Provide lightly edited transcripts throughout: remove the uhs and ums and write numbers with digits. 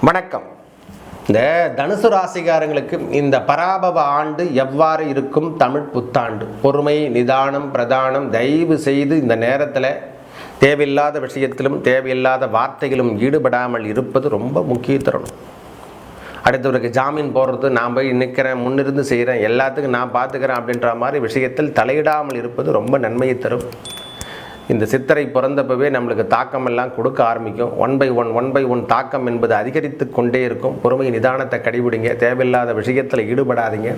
வணக்கம். இந்த தனுசு ராசிக்காரங்களுக்கு இந்த பராபவ ஆண்டு எவ்வாறு இருக்கும்? தமிழ் புத்தாண்டு. பொறுமை, நிதானம், பிரதானம். தயவு செய்து இந்த நேரத்தில் தேவையில்லாத விஷயத்திலும் தேவையில்லாத வார்த்தைகளும் ஈடுபடாமல் இருப்பது ரொம்ப முக்கியத்துவம். அடுத்தவருக்கு ஜாமீன் போடுறது, நான் போய் நிற்கிறேன், முன்னிருந்து செய்கிறேன், எல்லாத்துக்கும் நான் பார்த்துக்கிறேன் அப்படின்ற மாதிரி விஷயத்தில் தலையிடாமல் இருப்பது ரொம்ப நன்மையை தரும். இந்த சித்திரை பிறந்தப்பவே நம்மளுக்கு தாக்கம் எல்லாம் கொடுக்க ஆரம்பிக்கும். ஒன் பை ஒன் தாக்கம் என்பது அதிகரித்து கொண்டே இருக்கும். பொறுமை, நிதானத்தை கடைபிடிங்க. தேவையில்லாத விஷயத்தில் ஈடுபடாதீங்க.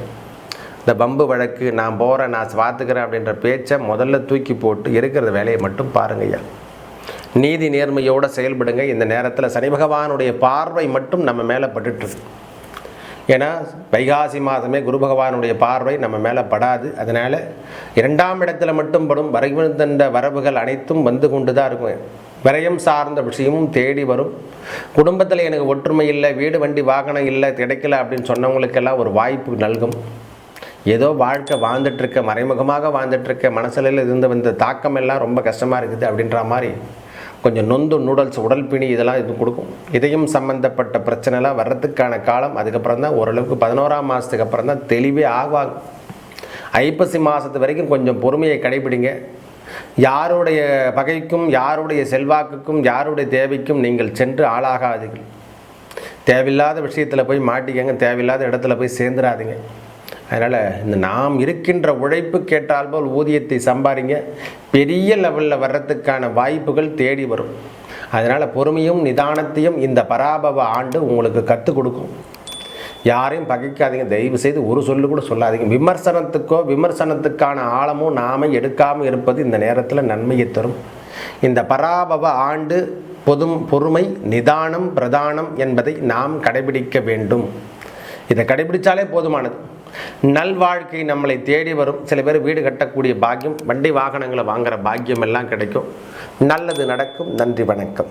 இந்த பம்பு வழக்கு, நான் போகிறேன், நான் பார்த்துக்கிறேன் அப்படின்ற பேச்சை முதல்ல தூக்கி போட்டு இருக்கிற வேலையை மட்டும் பாருங்கய்யா. நீதி நேர்மையோடு செயல்படுங்க. இந்த நேரத்தில் சனி பகவானுடைய பார்வை மட்டும் நம்ம மேலே பட்டுட்டு, ஏன்னா வைகாசி மாதமே குரு பகவானுடைய பார்வை நம்ம மேலே படாது. அதனால் 2ஆம் இடத்துல மட்டும் படும். வரைவந்த வரவுகள் அனைத்தும் வந்து கொண்டு தான் இருக்கும். விரயம் சார்ந்த விஷயமும் தேடி வரும். குடும்பத்தில் எனக்கு ஒற்றுமை இல்லை, வீடு வண்டி வாகனம் இல்லை, கிடைக்கல அப்படின்னு சொன்னவங்களுக்கெல்லாம் ஒரு வாய்ப்பு நல்கும். ஏதோ வாழ்க்கை வாழ்ந்துட்டுருக்க, மறைமுகமாக வாழ்ந்துட்டுருக்க, மனசில் இருந்து வந்த தாக்கம் எல்லாம் ரொம்ப கஷ்டமாக இருக்குது அப்படின்ற மாதிரி கொஞ்சம் நொந்து நூடல்ஸ், உடல் பிணி இதெல்லாம் இது கொடுக்கும். இதயம் சம்மந்தப்பட்ட பிரச்சனைலாம் வர்றதுக்கான காலம் அதுக்கப்புறம் தான் ஓரளவுக்கு 11ஆம் மாதத்துக்கு அப்புறம் தான் தெளிவே ஆகுவாங்க. ஐப்பசி மாதத்து வரைக்கும் கொஞ்சம் பொறுமையை கடைபிடிங்க. யாருடைய பகைக்கும், யாருடைய செல்வாக்குக்கும், யாருடைய தேவைக்கும் நீங்கள் சென்று ஆளாகாதீர்கள். தேவையில்லாத விஷயத்தில் போய் மாட்டிக்கங்க, தேவையில்லாத இடத்துல போய் சேர்ந்துடாதீங்க. அதனால் இந்த நாம் இருக்கின்ற உழைப்பு கேட்டால் போல் ஊதியத்தை சம்பாதிங்க. பெரிய லெவலில் வர்றதுக்கான வாய்ப்புகள் தேடி வரும். அதனால் பொறுமையும் நிதானத்தையும் இந்த பராபவ ஆண்டு உங்களுக்கு கற்றுக் கொடுக்கும். யாரையும் பகைக்காதீங்க. தயவு செய்து ஒரு சொல்லு கூட சொல்லாதீங்க. விமர்சனத்துக்கான ஆழமும் நாம எடுக்காமல் இருப்பது இந்த நேரத்தில் நன்மையை தரும். இந்த பராபவ ஆண்டு பொறுமை, நிதானம், பிரதானம் என்பதை நாம் கடைபிடிக்க வேண்டும். இதை கடைபிடித்தாலே போதுமானது. நல்வாழ்க்கை நம்மளை தேடி வரும். சில பேர் வீடு கட்டக்கூடிய பாக்கியம், வண்டி வாகனங்களை வாங்குகிற பாக்கியம் எல்லாம் கிடைக்கும். நல்லது நடக்கும். நன்றி, வணக்கம்.